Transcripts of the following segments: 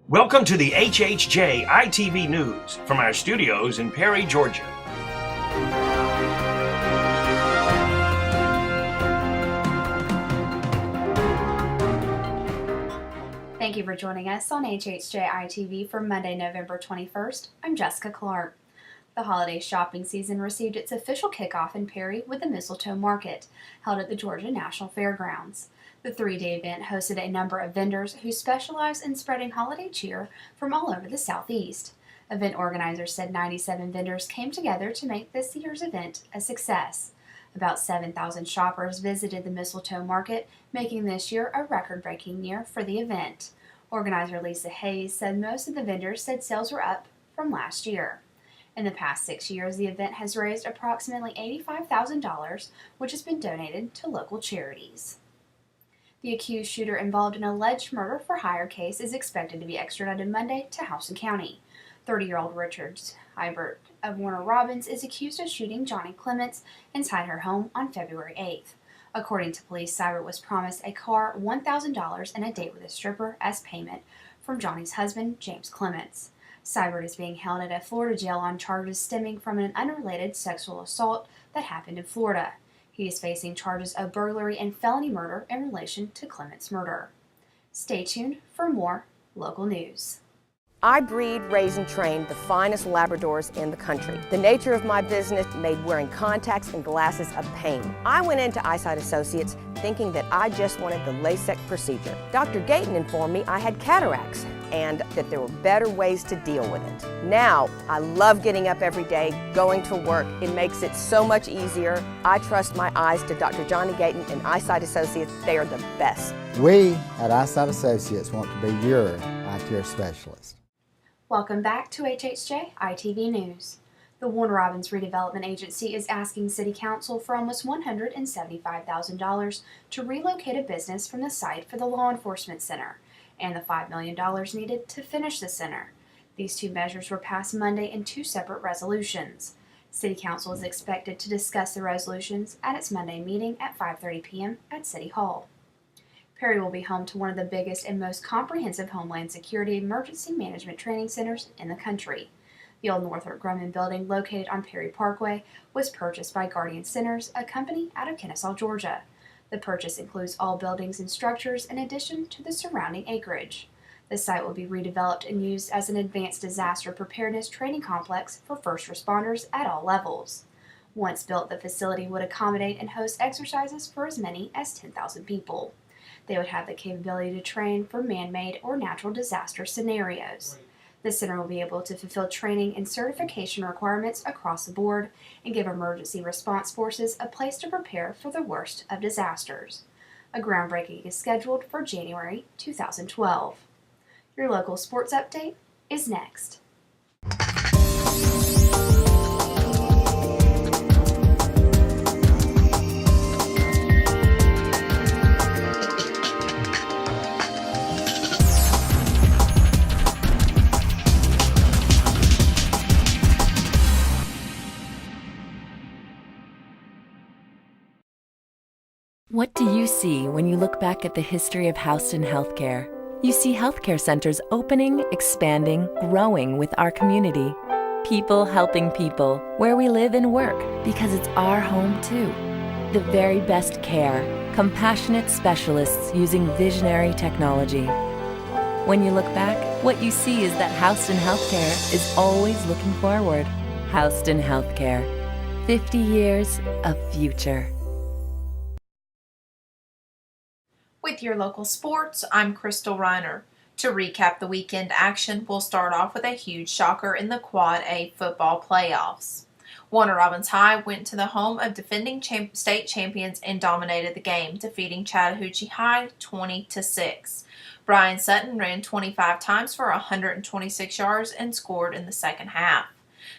Welcome to the HHJ iTV News from our studios in Perry, Georgia. Thank you for joining us on HHJ iTV for Monday, November 21st. I'm Jessica Clark. The holiday shopping season received its official kickoff in Perry with the Mistletoe Market, held at the Georgia National Fairgrounds. The three-day event hosted a number of vendors who specialize in spreading holiday cheer from all over the Southeast. Event organizers said 97 vendors came together to make this year's event a success. About 7,000 shoppers visited the Mistletoe Market, making this year a record-breaking year for the event. Organizer Lisa Hayes said most of the vendors said sales were up from last year. In the past 6 years, the event has raised approximately $85,000, which has been donated to local charities. The accused shooter involved in an alleged murder-for-hire case is expected to be extradited Monday to Houston County. 30-year-old Richard Seibert of Warner Robins is accused of shooting Johnny Clements inside her home on February 8th. According to police, Seibert was promised a car, $1,000, and a date with a stripper as payment from Johnny's husband, James Clements. Seibert is being held at a Florida jail on charges stemming from an unrelated sexual assault that happened in Florida. He is facing charges of burglary and felony murder in relation to Clements' murder. Stay tuned for more local news. I breed, raise, and train the finest Labradors in the country. The nature of my business made wearing contacts and glasses a pain. I went into Eyesight Associates thinking that I just wanted the LASIK procedure. Dr. Gayton informed me I had cataracts and that there were better ways to deal with it. Now, I love getting up every day, going to work. It makes it so much easier. I trust my eyes to Dr. Johnny Gayton and Eyesight Associates. They are the best. We at Eyesight Associates want to be your eye care specialist. Welcome back to HHJ iTV News. The Warner Robins Redevelopment Agency is asking City Council for almost $175,000 to relocate a business from the site for the Law Enforcement Center and the $5 million needed to finish the center. These two measures were passed Monday in two separate resolutions. City Council is expected to discuss the resolutions at its Monday meeting at 5:30 p.m. at City Hall. Perry will be home to one of the biggest and most comprehensive Homeland Security emergency management training centers in the country. The old Northrop Grumman building located on Perry Parkway was purchased by Guardian Centers, a company out of Kennesaw, Georgia. The purchase includes all buildings and structures in addition to the surrounding acreage. The site will be redeveloped and used as an advanced disaster preparedness training complex for first responders at all levels. Once built, the facility would accommodate and host exercises for as many as 10,000 people. They would have the capability to train for man-made or natural disaster scenarios. The center will be able to fulfill training and certification requirements across the board and give emergency response forces a place to prepare for the worst of disasters. A groundbreaking is scheduled for January 2012. Your local sports update is next. What do you see when you look back at the history of Houston Healthcare? You see healthcare centers opening, expanding, growing with our community. People helping people where we live and work because it's our home too. The very best care, compassionate specialists using visionary technology. When you look back, what you see is that Houston Healthcare is always looking forward. Houston Healthcare, 50 years of future. With your local sports, I'm Crystal Reiner. To recap the weekend action, we'll start off with a huge shocker in the Quad A football playoffs. Warner Robins High went to the home of defending state champions and dominated the game, defeating Chattahoochee High 20-6. Brian Sutton ran 25 times for 126 yards and scored in the second half.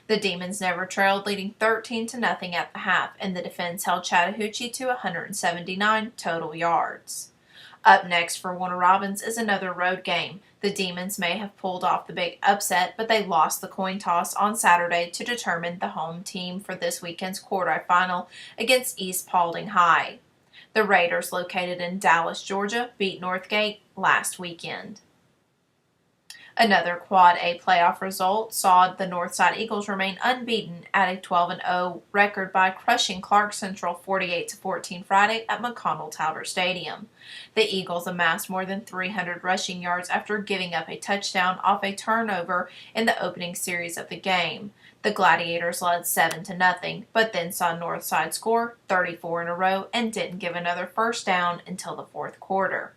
The Demons never trailed, leading 13-0 at the half, and the defense held Chattahoochee to 179 total yards. Up next for Warner Robins is another road game. The Demons may have pulled off the big upset, but they lost the coin toss on Saturday to determine the home team for this weekend's quarterfinal against East Paulding High. The Raiders, located in Dallas, Georgia, beat Northgate last weekend. Another Quad A playoff result saw the Northside Eagles remain unbeaten at a 12-0 record by crushing Clark Central 48-14 Friday at McConnell-Talbert Stadium. The Eagles amassed more than 300 rushing yards after giving up a touchdown off a turnover in the opening series of the game. The Gladiators led 7-0, but then saw Northside score 34 in a row and didn't give another first down until the fourth quarter.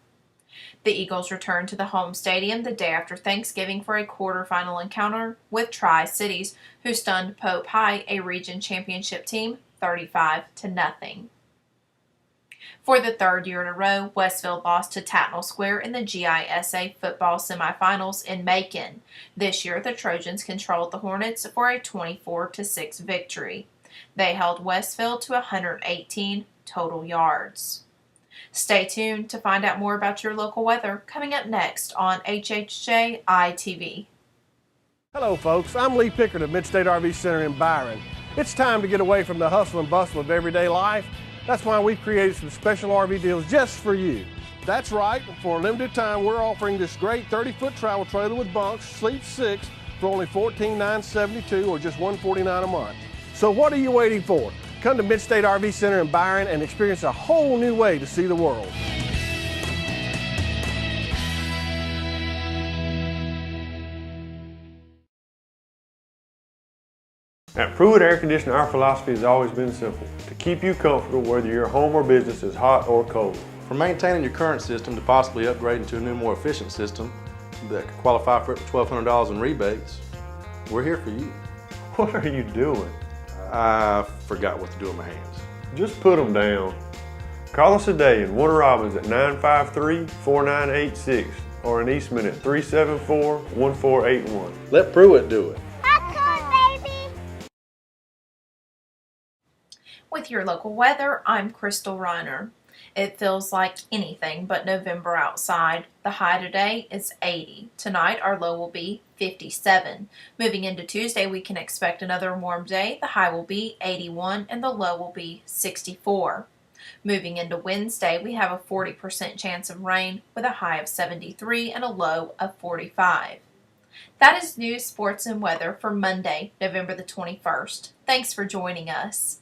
The Eagles returned to the home stadium the day after Thanksgiving for a quarterfinal encounter with Tri-Cities, who stunned Pope High, a region championship team, 35-0. For the third year in a row, Westfield lost to Tatnall Square in the GISA football semifinals in Macon. This year, the Trojans controlled the Hornets for a 24-6 victory. They held Westfield to 118 total yards. Stay tuned to find out more about your local weather coming up next on HHJ iTV. Hello folks, I'm Lee Pickard of Midstate RV Center in Byron. It's time to get away from the hustle and bustle of everyday life. That's why we've created some special RV deals just for you. That's right, for a limited time we're offering this great 30-foot travel trailer with bunks, sleep 6, for only $14,972 or just $149 a month. So what are you waiting for? Come to Midstate RV Center in Byron and experience a whole new way to see the world. At Pruitt Air Conditioning, our philosophy has always been simple: to keep you comfortable whether your home or business is hot or cold. From maintaining your current system to possibly upgrading to a new, more efficient system that could qualify for up to $1,200 in rebates, we're here for you. What are you doing? I forgot what to do with my hands. Just put them down. Call us today in Warner Robins at 953-4986 or in Eastman at 374-1481. Let Pruitt do it. With your local weather, I'm Crystal Reiner. It feels like anything but November outside. The high today is 80. Tonight, our low will be 57. Moving into Tuesday, we can expect another warm day. The high will be 81 and the low will be 64. Moving into Wednesday, we have a 40% chance of rain with a high of 73 and a low of 45. That is news, sports, and weather for Monday, November the 21st. Thanks for joining us.